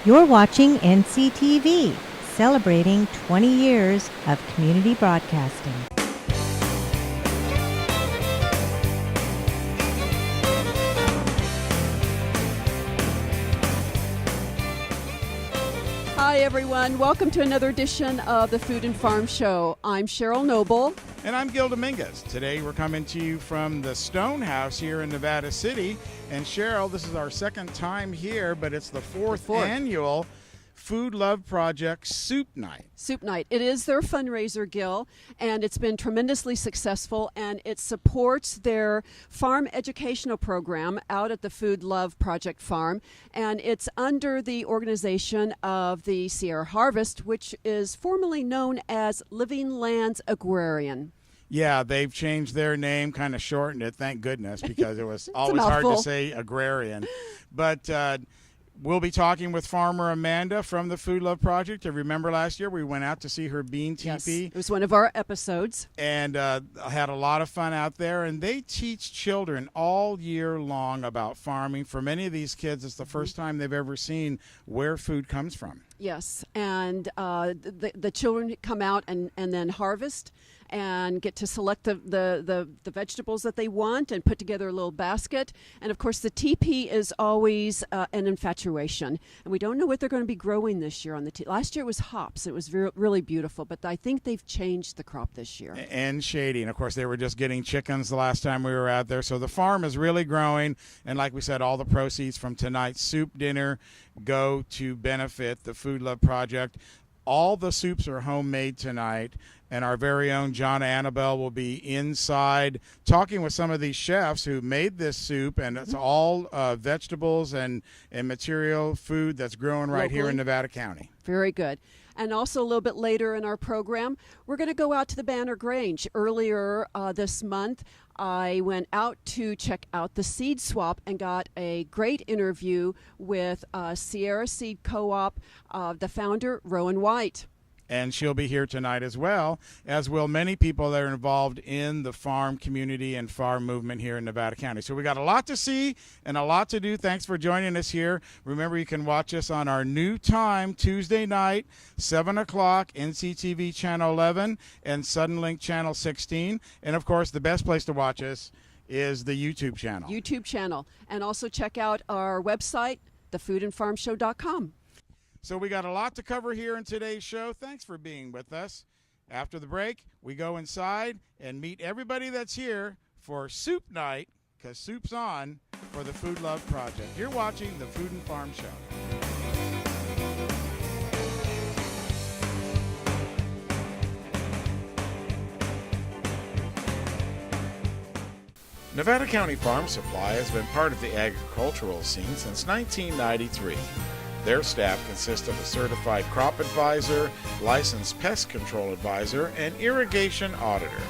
You're watching NCTV, celebrating 20 years of community broadcasting. Hi, everyone. Welcome to another edition of the Food and Farm Show. I'm Cheryl Noble. And I'm Gil Dominguez. Today we're coming to you from the Stone House here in Nevada City. And Cheryl, this is our second time here, but it's the fourth annual Food Love Project Soup Night. Soup Night. It is their fundraiser, Gil, and it's been tremendously successful, and it supports their farm educational program out at the Food Love Project Farm, and it's under the organization of the Sierra Harvest, which is formerly known as Living Lands Agrarian. Yeah, they've changed their name, kind of shortened it, thank goodness, because it was always hard to say agrarian. But we'll be talking with Farmer Amanda from the Food Love Project. You remember last year we went out to see her bean teepee. Yes, it was one of our episodes. And had a lot of fun out there. And they teach children all year long about farming. For many of these kids, it's the first time they've ever seen where food comes from. Yes, and the children come out and then harvest and get to select the vegetables that they want and put together a little basket. And of course the teepee is always an infatuation, and we don't know what they're going to be growing this year on the teepee. Last year it was hops. It was really beautiful, but I think they've changed the crop this year. And shady, and of course they were just getting chickens the last time we were out there, so the farm is really growing. And like we said, all the proceeds from tonight's soup dinner go to benefit the Food Love Project. All the soups are homemade tonight, and our very own John Annabelle will be inside talking with some of these chefs who made this soup, and it's all vegetables and material food that's growing right here in Nevada County. Very good. And also a little bit later in our program, we're going to go out to the Banner Grange. Earlier this month, I went out to check out the seed swap and got a great interview with Sierra Seed Co-op, the founder, Rowan White. And she'll be here tonight as well, as will many people that are involved in the farm community and farm movement here in Nevada County. So we got a lot to see and a lot to do. Thanks for joining us here. Remember, you can watch us on our new time, Tuesday night, 7 o'clock, NCTV Channel 11 and Suddenlink Channel 16. And, of course, the best place to watch us is the YouTube channel. YouTube channel. And also check out our website, thefoodandfarmshow.com. So we got a lot to cover here in today's show. Thanks for being with us. After the break, we go inside and meet everybody that's here for Soup Night, because soup's on for the Food Love Project. You're watching the Food and Farm Show. Nevada County Farm Supply has been part of the agricultural scene since 1993. Their staff consists of a certified crop advisor, licensed pest control advisor, and irrigation auditor.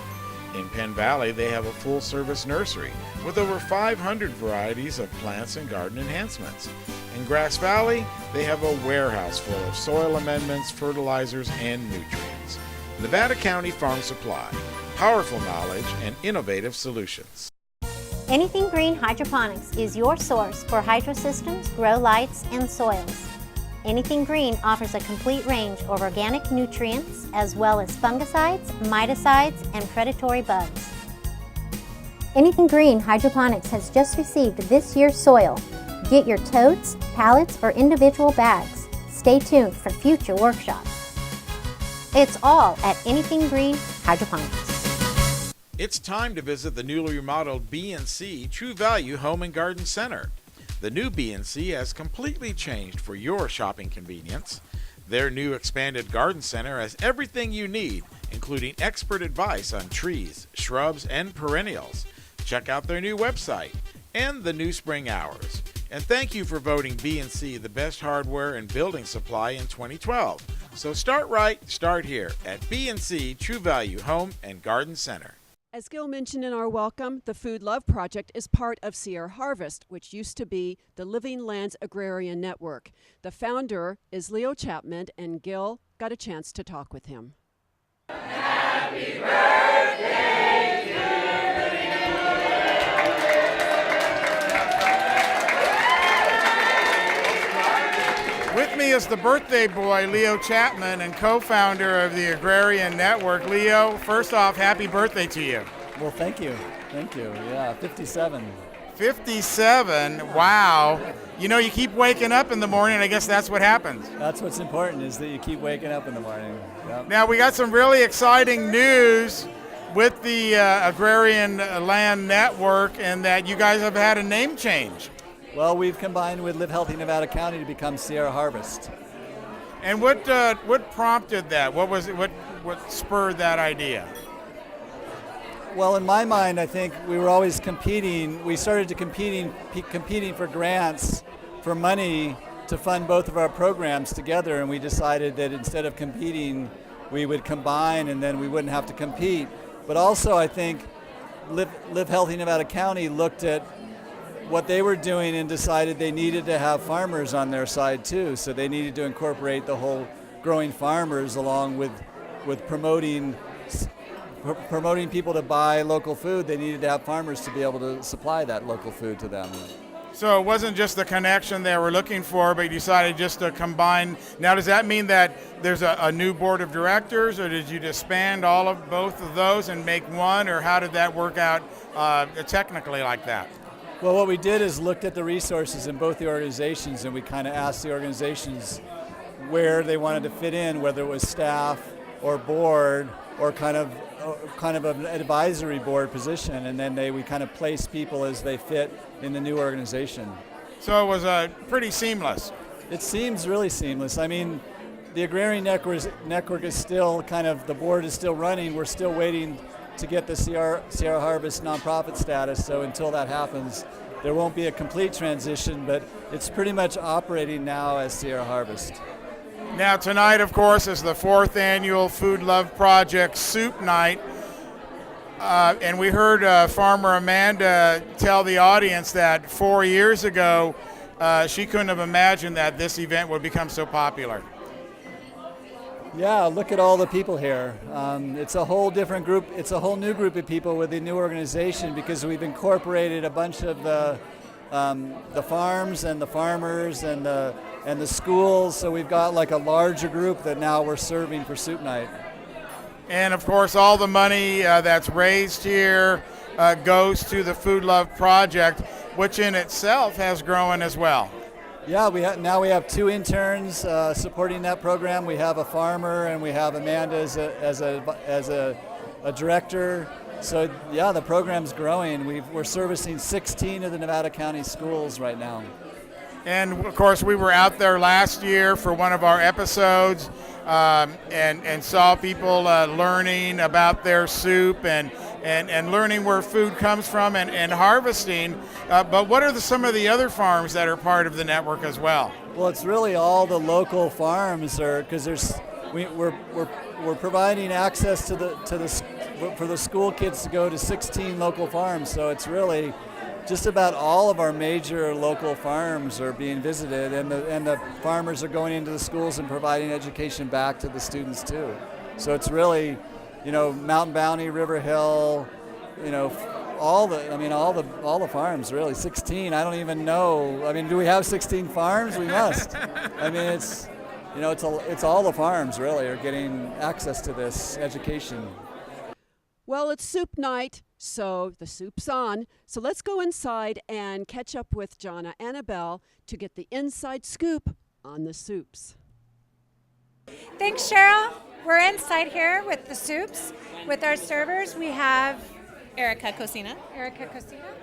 In Penn Valley, they have a full-service nursery with over 500 varieties of plants and garden enhancements. In Grass Valley, they have a warehouse full of soil amendments, fertilizers, and nutrients. Nevada County Farm Supply, powerful knowledge and innovative solutions. Anything Green Hydroponics is your source for hydro systems, grow lights, and soils. Anything Green offers a complete range of organic nutrients as well as fungicides, miticides, and predatory bugs. Anything Green Hydroponics has just received this year's soil. Get your totes, pallets, or individual bags. Stay tuned for future workshops. It's all at Anything Green Hydroponics. It's time to visit the newly remodeled B&C True Value Home and Garden Center. The new B&C has completely changed for your shopping convenience. Their new expanded garden center has everything you need, including expert advice on trees, shrubs, and perennials. Check out their new website and the new spring hours. And thank you for voting B&C the best hardware and building supply in 2012. So start right, start here at B&C True Value Home and Garden Center. As Gil mentioned in our welcome, the Food Love Project is part of Sierra Harvest, which used to be the Living Lands Agrarian Network. The founder is Leo Chapman, and Gil got a chance to talk with him. Happy birthday to you. With me is the birthday boy, Leo Chapman, and co-founder of the Agrarian Network. Leo, first off, happy birthday to you. Well, thank you. Thank you. Yeah, 57. 57, wow. You know, you keep waking up in the morning, I guess that's what happens. That's what's important, is that you keep waking up in the morning. Yep. Now, we got some really exciting news with the Agrarian Land Network, and that you guys have had a name change. Well, we've combined with Live Healthy Nevada County to become Sierra Harvest. And what prompted that? What was it? What spurred that idea? Well, in my mind, I think we were always competing. We started to competing for grants, for money to fund both of our programs together, and we decided that instead of competing, we would combine, and then we wouldn't have to compete. But also, I think Live Healthy Nevada County looked at what they were doing and decided they needed to have farmers on their side too. So they needed to incorporate the whole growing farmers along with promoting people to buy local food. They needed to have farmers to be able to supply that local food to them. So it wasn't just the connection they were looking for, but you decided just to combine. Now, does that mean that there's a new board of directors, or did you disband both of those and make one, or how did that work out technically like that? Well, what we did is looked at the resources in both the organizations, and we kind of asked the organizations where they wanted to fit in, whether it was staff or board or kind of an advisory board position, and then we kind of place people as they fit in the new organization. So it was pretty seamless. It seems really seamless. I mean, the Agrarian Network is still the board is still running. We're still waiting to get the Sierra Harvest nonprofit status, so until that happens, there won't be a complete transition, but it's pretty much operating now as Sierra Harvest. Now, tonight, of course, is the 4th annual Food Love Project Soup Night. And we heard Farmer Amanda tell the audience that 4 years ago, she couldn't have imagined that this event would become so popular. Yeah, look at all the people here. It's a whole different group. It's a whole new group of people with the new organization, because we've incorporated a bunch of the farms and the farmers and the schools. So we've got like a larger group that now we're serving for Soup Night. And of course, all the money that's raised here goes to the Food Love Project, which in itself has grown as well. Yeah, now we have 2 interns supporting that program. We have a farmer, and we have Amanda as a director. So yeah, the program's growing. We're servicing 16 of the Nevada County schools right now. And of course, we were out there last year for one of our episodes, and saw people learning about their soup and learning where food comes from and harvesting. But what are some of the other farms that are part of the network as well? Well, it's really all the local farms, because we're providing access for the school kids to go to 16 local farms. So it's really just about all of our major local farms are being visited, and the farmers are going into the schools and providing education back to the students too. So it's really, Mountain Bounty, River Hill, all the farms really. 16. I don't even know. I mean, do we have 16 farms? We must. I mean, it's all the farms really are getting access to this education. Well, it's soup night, so the soup's on. So let's go inside and catch up with Jonna Annabelle to get the inside scoop on the soups. Thanks, Cheryl. We're inside here with the soups. With our servers, we have Erica Cosina.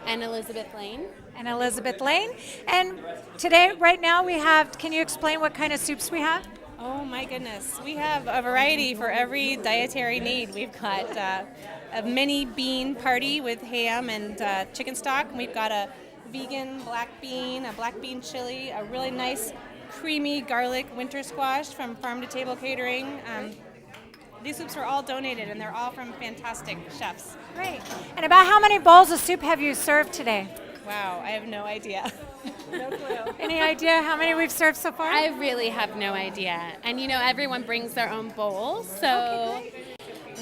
And Elizabeth Lane. And today, right now, we have, can you explain what kind of soups we have? Oh my goodness. We have a variety for every dietary need. We've got a mini bean party with ham and chicken stock. We've got a vegan black bean, a black bean chili, a really nice creamy garlic winter squash from Farm to Table Catering. These soups are all donated, and they're all from fantastic chefs. Great. And about how many bowls of soup have you served today? Wow, I have no idea. No clue. Any idea how many we've served so far? I really have no idea. And everyone brings their own bowls, so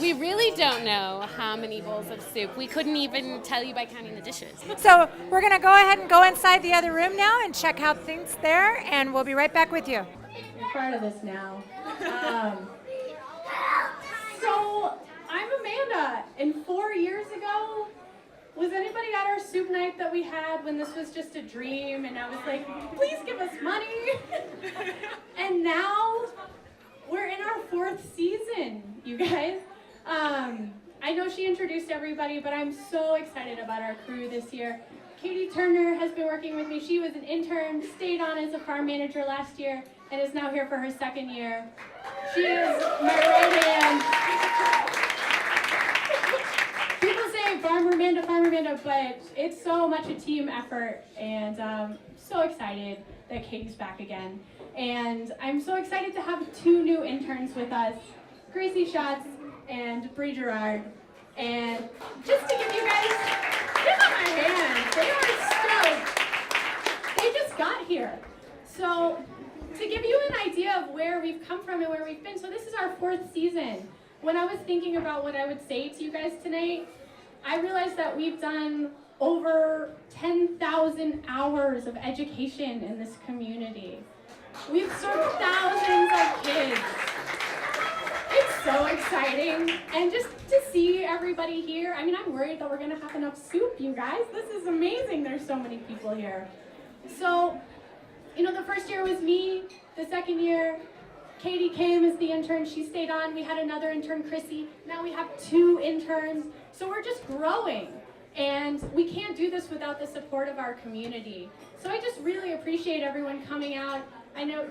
we really don't know how many bowls of soup. We couldn't even tell you by counting the dishes. So we're going to go ahead and go inside the other room now and check out things there, and we'll be right back with you. part of this now. So I'm Amanda, and 4 years ago, was anybody at our soup night that we had when this was just a dream and I was like, please give us money? And now we're in our 4th season, you guys. I know she introduced everybody, but I'm so excited about our crew this year. Katie Turner has been working with me. She was an intern, stayed on as a farm manager last year, and is now here for her 2nd year. She is my right hand. People say Farmer Amanda, but it's so much a team effort, and so excited that Katie's back again. And I'm so excited to have 2 new interns with us, Gracie Schatz and Bree Gerard. And just to give you guys, give them a hand. They are stoked. They just got here. So to give you an idea of where we've come from and where we've been, so this is our 4th season. When I was thinking about what I would say to you guys tonight, I realized that we've done over 10,000 hours of education in this community. We've served thousands of kids. It's so exciting, and just to see everybody here, I mean, I'm worried that we're gonna have enough soup, you guys. This is amazing, there's so many people here. So, you know, the 1st year was me, the 2nd year, Katie came as the intern, she stayed on, we had another intern, Chrissy, now we have 2 interns, so we're just growing. And we can't do this without the support of our community. So I just really appreciate everyone coming out. I know,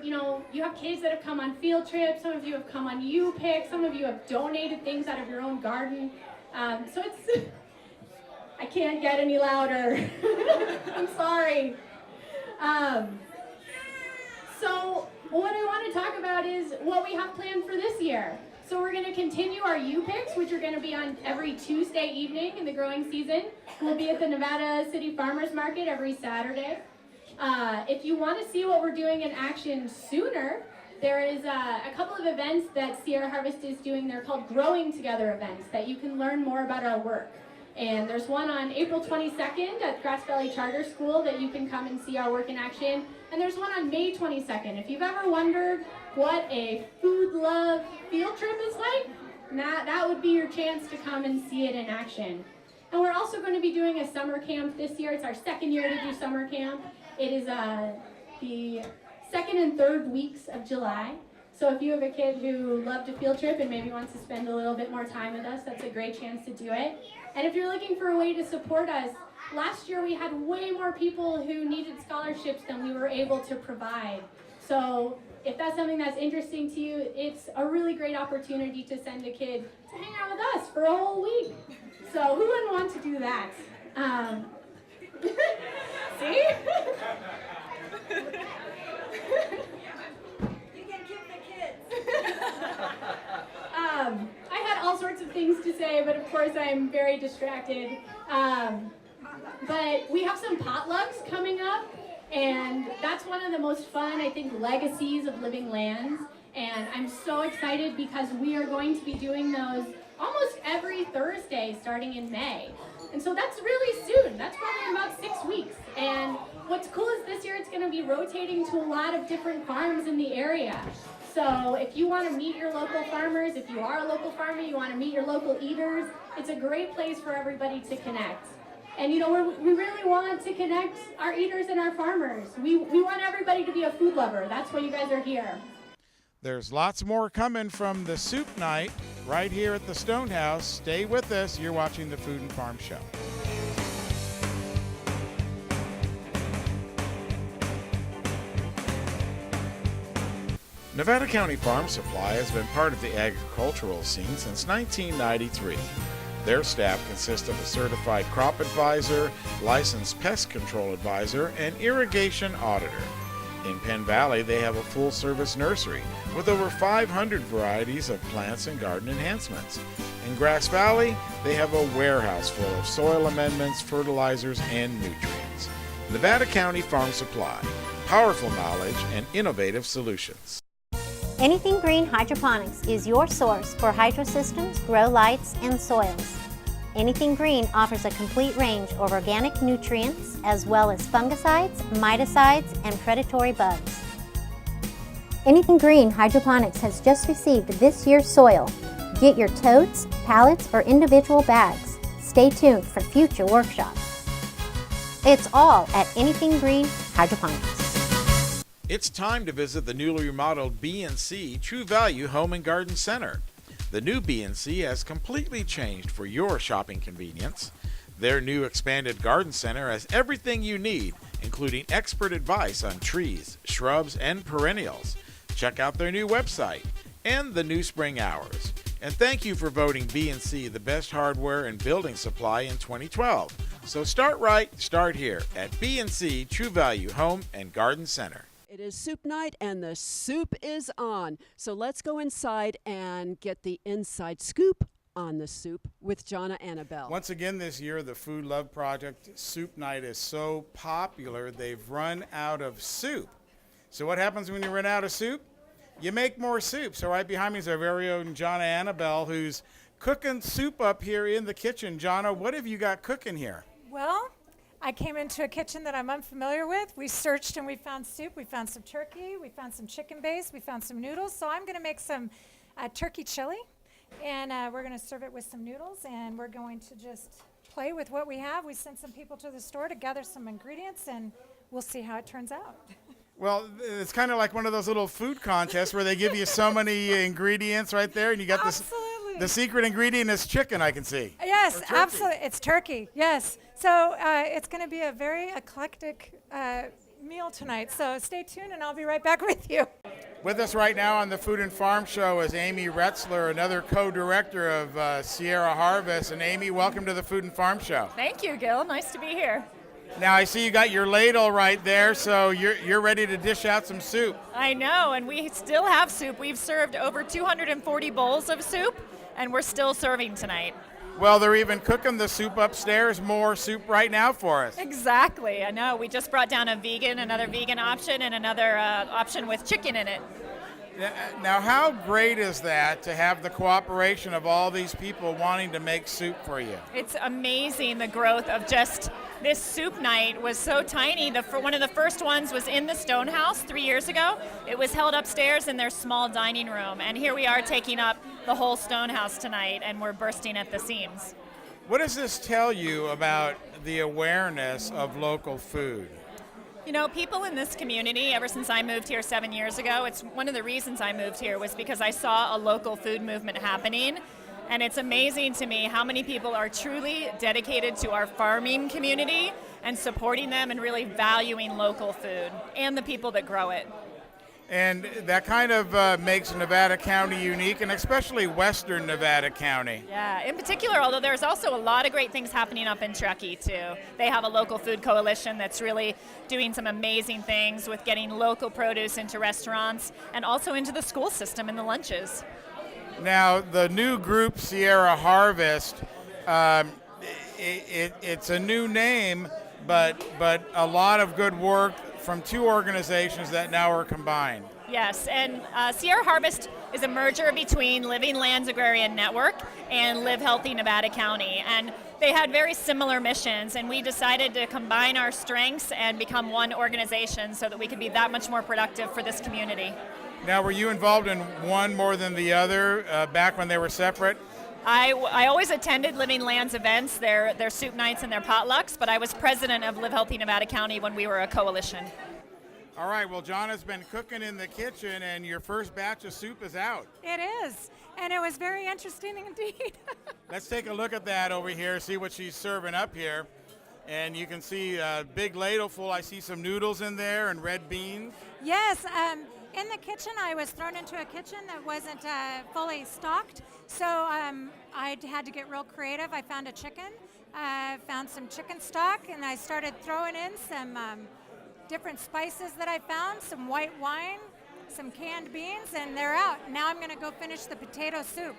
you have kids that have come on field trips, some of you have come on U-Pick, some of you have donated things out of your own garden. So it's, I can't get any louder. I'm sorry. So what I want to talk about is what we have planned for this year. So we're going to continue our U-Picks, which are going to be on every Tuesday evening in the growing season. We'll be at the Nevada City Farmers Market every Saturday. If you want to see what we're doing in action sooner, there is a couple of events that Sierra Harvest is doing. They're called Growing Together events that you can learn more about our work. And there's one on April 22nd at Grass Valley Charter School that you can come and see our work in action. And there's one on May 22nd. If you've ever wondered what a food love field trip is like, that would be your chance to come and see it in action. And we're also going to be doing a summer camp this year. It's our 2nd year to do summer camp. It is the 2nd and 3rd weeks of July. So if you have a kid who loved a field trip and maybe wants to spend a little bit more time with us, that's a great chance to do it. And if you're looking for a way to support us, last year we had way more people who needed scholarships than we were able to provide. So if that's something that's interesting to you, it's a really great opportunity to send a kid to hang out with us for a whole week. So who wouldn't want to do that? See? You can keep the kids. I had all sorts of things to say, but of course I'm very distracted. But we have some potlucks coming up, and that's one of the most fun, I think, legacies of Living Lands. And I'm so excited because we are going to be doing those almost every Thursday starting in May. And so that's really soon. That's probably in about 6 weeks. And what's cool is this year it's going to be rotating to a lot of different farms in the area. So if you want to meet your local farmers, if you are a local farmer, you want to meet your local eaters, it's a great place for everybody to connect. And we really want to connect our eaters and our farmers. We want everybody to be a food lover. That's why you guys are here. There's lots more coming from the Soup Night right here at the Stonehouse. Stay with us. You're watching the Food and Farm Show. Nevada County Farm Supply has been part of the agricultural scene since 1993. Their staff consists of a certified crop advisor, licensed pest control advisor, and irrigation auditor. In Penn Valley, they have a full-service nursery with over 500 varieties of plants and garden enhancements. In Grass Valley, they have a warehouse full of soil amendments, fertilizers, and nutrients. Nevada County Farm Supply, powerful knowledge and innovative solutions. Anything Green Hydroponics is your source for hydro systems, grow lights, and soils. Anything Green offers a complete range of organic nutrients as well as fungicides, miticides, and predatory bugs. Anything Green Hydroponics has just received this year's soil. Get your totes, pallets, or individual bags. Stay tuned for future workshops. It's all at Anything Green Hydroponics. It's time to visit the newly remodeled B&C True Value Home and Garden Center. The new B&C has completely changed for your shopping convenience. Their new expanded garden center has everything you need, including expert advice on trees, shrubs, and perennials. Check out their new website and the new spring hours. And thank you for voting B&C the best hardware and building supply in 2012. So start right, start here at B&C True Value Home and Garden Center. It is soup night and the soup is on. So let's go inside and get the inside scoop on the soup with Jonna Annabelle. Once again this year, the Food Love Project Soup Night is so popular, they've run out of soup. So what happens when you run out of soup? You make more soup. So right behind me is our very own Jonna Annabelle, who's cooking soup up here in the kitchen. Jonna, what have you got cooking here? Well, I came into a kitchen that I'm unfamiliar with. We searched and we found soup. We found some turkey. We found some chicken base. We found some noodles. So I'm going to make some turkey chili, and we're going to serve it with some noodles, and we're going to just play with what we have. We sent some people to the store to gather some ingredients, and we'll see how it turns out. Well, it's kind of like one of those little food contests where they give you so many ingredients right there, and you got the secret ingredient is chicken, I can see. Yes, absolutely. It's turkey, yes. So it's going to be a very eclectic meal tonight. So stay tuned, and I'll be right back with you. With us right now on the Food and Farm Show is Amy Retzler, another co-director of Sierra Harvest. And Amy, welcome to the Food and Farm Show. Thank you, Gil. Nice to be here. Now I see you got your ladle right there, so you're ready to dish out some soup. I know, and we still have soup. We've served over 240 bowls of soup, and we're still serving tonight. Well, they're even cooking the soup upstairs, more soup right now for us. Exactly, I know. We just brought down another vegan option, and another option with chicken in it. Now, how great is that to have the cooperation of all these people wanting to make soup for you? It's amazing, the growth of just this soup night was so tiny. One of the first ones was in the Stonehouse 3 years ago. It was held upstairs in their small dining room, and here we are taking up the whole Stonehouse tonight, and we're bursting at the seams. What does this tell you about the awareness of local food? You know, people in this community, ever since I moved here 7 years ago, it's one of the reasons I moved here was because I saw a local food movement happening. And it's amazing to me how many people are truly dedicated to our farming community and supporting them and really valuing local food and the people that grow it. And that kind of makes Nevada County unique, and especially Western Nevada County. Yeah, in particular, although there's also a lot of great things happening up in Truckee, too. They have a local food coalition that's really doing some amazing things with getting local produce into restaurants and also into the school system in the lunches. Now, the new group, Sierra Harvest, it's a new name, but a lot of good work from two organizations that now are combined. Yes, and Sierra Harvest is a merger between Living Lands Agrarian Network and Live Healthy Nevada County, and they had very similar missions, and we decided to combine our strengths and become one organization so that we could be that much more productive for this community. Now, were you involved in one more than the other back when they were separate? I always attended Living Lands events, their soup nights and their potlucks, but I was president of Live Healthy Nevada County when we were a coalition. All right, well, Jonna's been cooking in the kitchen, and your first batch of soup is out. It is, and it was very interesting indeed. Let's take a look at that over here, see what she's serving up here. And you can see a big ladle full. I see some noodles in there and red beans. Yes, in the kitchen, I was thrown into a kitchen that wasn't fully stocked, so I had to get real creative. I found a chicken, found some chicken stock, and I started throwing in some different spices that I found, some white wine, some canned beans, and they're out. Now I'm going to go finish the potato soup.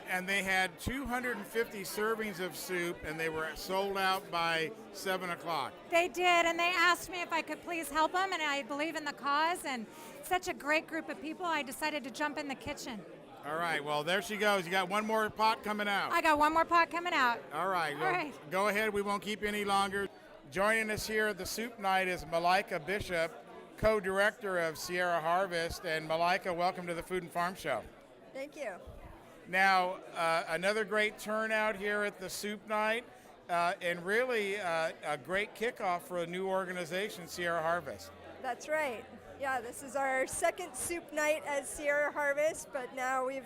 And they had 250 servings of soup, and they were sold out by 7 o'clock. They did, and they asked me if I could please help them, and I believe in the cause, and such a great group of people, I decided to jump in the kitchen. All right, well, there she goes. You got one more pot coming out. I got one more pot coming out. All right, well, go ahead. We won't keep you any longer. Joining us here at the soup night is Malika Bishop, co-director of Sierra Harvest, and Malika, welcome to the Food and Farm Show. Thank you. Now, another great turnout here at the Soup Night, and really a great kickoff for a new organization, Sierra Harvest. That's right. Yeah, this is our second soup night as Sierra Harvest, but now we've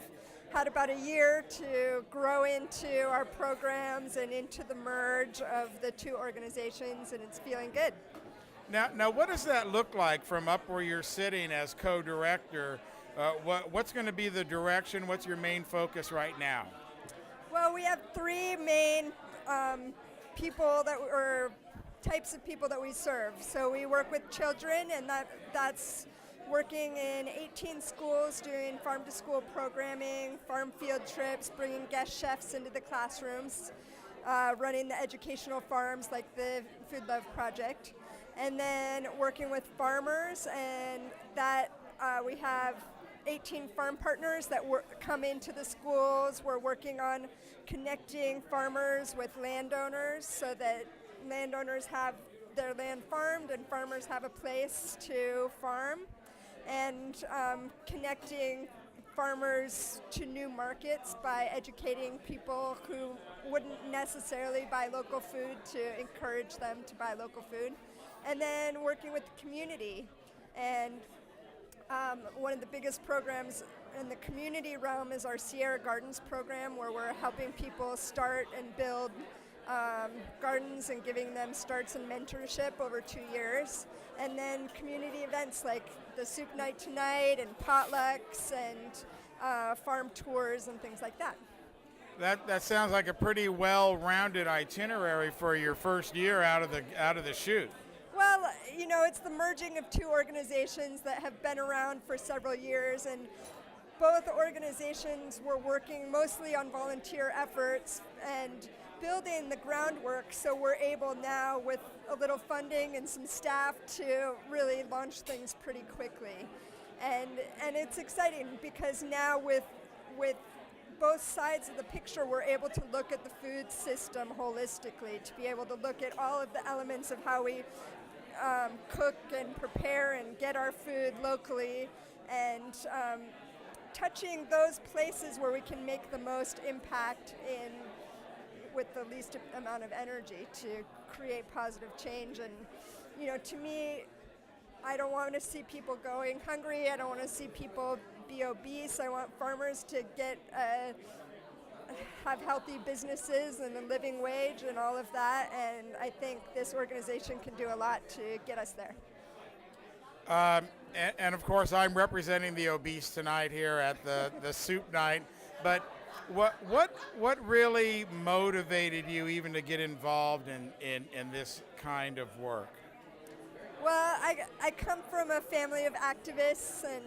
had about a year to grow into our programs and into the merge of the two organizations, and it's feeling good. Now, what does that look like from up where you're sitting as co-director? What's going to be the direction? What's your main focus right now? Well, we have three main people that or types of people that we serve. So we work with children, and that's working in 18 schools doing farm-to-school programming, farm field trips, bringing guest chefs into the classrooms, running the educational farms like the Food Love Project, and then working with farmers, and that we have 18 farm partners that come into the schools. We're working on connecting farmers with landowners so that landowners have their land farmed and farmers have a place to farm, and connecting farmers to new markets by educating people who wouldn't necessarily buy local food to encourage them to buy local food, and then working with the community. And one of the biggest programs in the community realm is our Sierra Gardens program, where we're helping people start and build gardens and giving them starts and mentorship over 2 years. And then community events like the Soup Night tonight and potlucks and farm tours and things like that. That sounds like a pretty well-rounded itinerary for your first year out of the chute. Well, you know, it's the merging of two organizations that have been around for several years, and both organizations were working mostly on volunteer efforts and building the groundwork, so we're able now with a little funding and some staff to really launch things pretty quickly. And it's exciting because now with both sides of the picture, we're able to look at the food system holistically, to be able to look at all of the elements of how we cook and prepare and get our food locally, and touching those places where we can make the most impact with the least amount of energy to create positive change. And, you know, to me, I don't want to see people going hungry. I don't want to see people be obese. I want farmers to have healthy businesses and a living wage and all of that. And I think this organization can do a lot to get us there. And of course, I'm representing the obese tonight here at the Soup Night. But what really motivated you even to get involved in this kind of work? Well, I come from a family of activists, and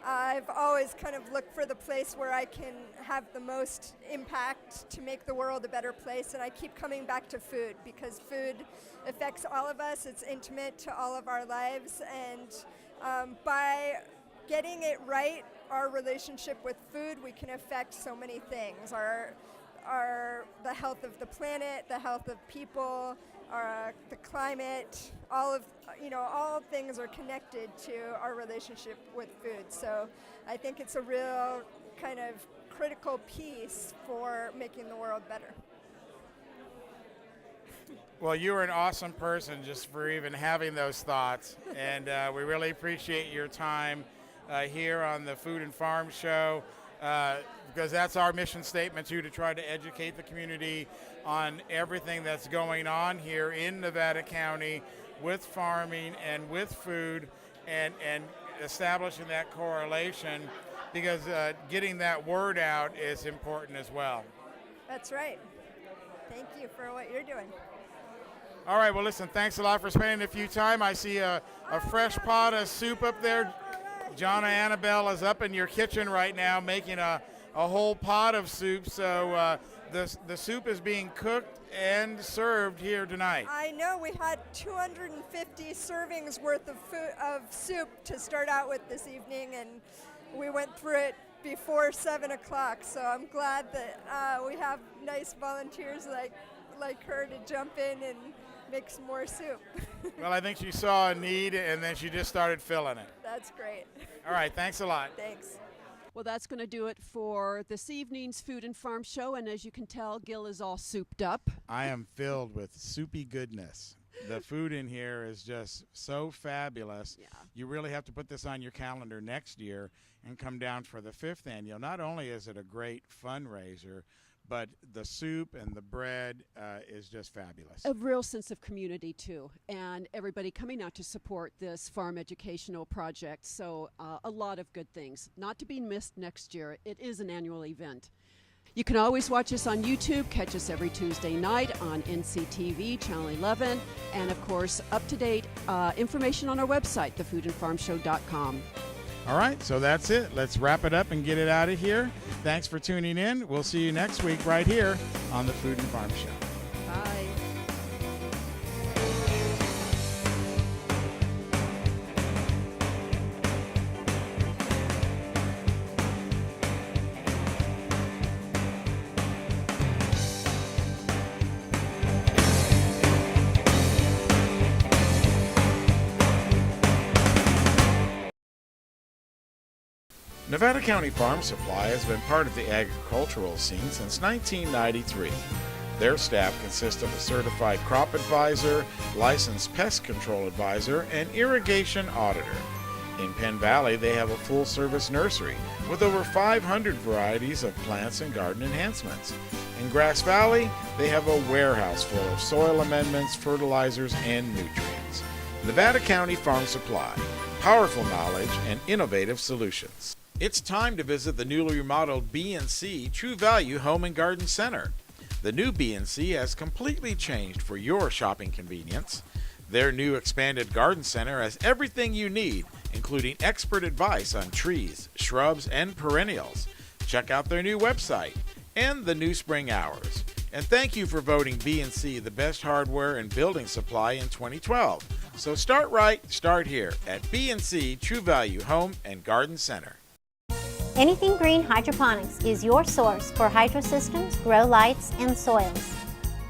I've always kind of looked for the place where I can have the most impact to make the world a better place, and I keep coming back to food because food affects all of us. It's intimate to all of our lives, and by getting it right, our relationship with food, we can affect so many things. The health of the planet, the health of people, the climate, all things are connected to our relationship with food. So I think it's a real kind of critical piece for making the world better. Well, you're an awesome person just for even having those thoughts, and we really appreciate your time here on the Food and Farm Show. Because that's our mission statement too, to try to educate the community on everything that's going on here in Nevada County with farming and with food, and establishing that correlation, because getting that word out is important as well. That's right. Thank you for what you're doing. All right, well listen, thanks a lot for spending a few time. I see a fresh pot of soup up there. John and Annabelle is up in your kitchen right now making a whole pot of soup. So the soup is being cooked and served here tonight. I know we had 250 servings worth of soup to start out with this evening, and we went through it before 7 o'clock. So I'm glad that we have nice volunteers like her to jump in and make some more soup. Well, I think she saw a need and then she just started filling it. That's great. All right, thanks a lot. Thanks. Well, that's going to do it for this evening's Food and Farm Show. And as you can tell, Gil is all souped up. I am filled with soupy goodness. The food in here is just so fabulous. Yeah. You really have to put this on your calendar next year and come down for the 5th annual. Not only is it a great fundraiser, but the soup and the bread is just fabulous. A real sense of community, too, and everybody coming out to support this farm educational project. So a lot of good things. Not to be missed next year. It is an annual event. You can always watch us on YouTube, catch us every Tuesday night on NCTV, Channel 11, and, of course, up-to-date information on our website, thefoodandfarmshow.com. All right, so that's it. Let's wrap it up and get it out of here. Thanks for tuning in. We'll see you next week right here on the Food and Farm Show. Bye. Nevada County Farm Supply has been part of the agricultural scene since 1993. Their staff consists of a certified crop advisor, licensed pest control advisor, and irrigation auditor. In Penn Valley, they have a full-service nursery with over 500 varieties of plants and garden enhancements. In Grass Valley, they have a warehouse full of soil amendments, fertilizers, and nutrients. Nevada County Farm Supply, powerful knowledge and innovative solutions. It's time to visit the newly remodeled B&C True Value Home and Garden Center. The new B&C has completely changed for your shopping convenience. Their new expanded garden center has everything you need, including expert advice on trees, shrubs, and perennials. Check out their new website and the new spring hours. And thank you for voting B&C the best hardware and building supply in 2012. So start right, start here at B&C True Value Home and Garden Center. Anything Green Hydroponics is your source for hydro systems, grow lights, and soils.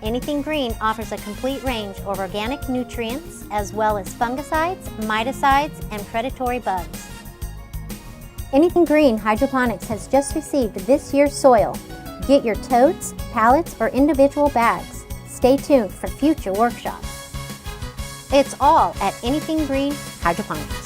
Anything Green offers a complete range of organic nutrients as well as fungicides, miticides, and predatory bugs. Anything Green Hydroponics has just received this year's soil. Get your totes, pallets, or individual bags. Stay tuned for future workshops. It's all at Anything Green Hydroponics.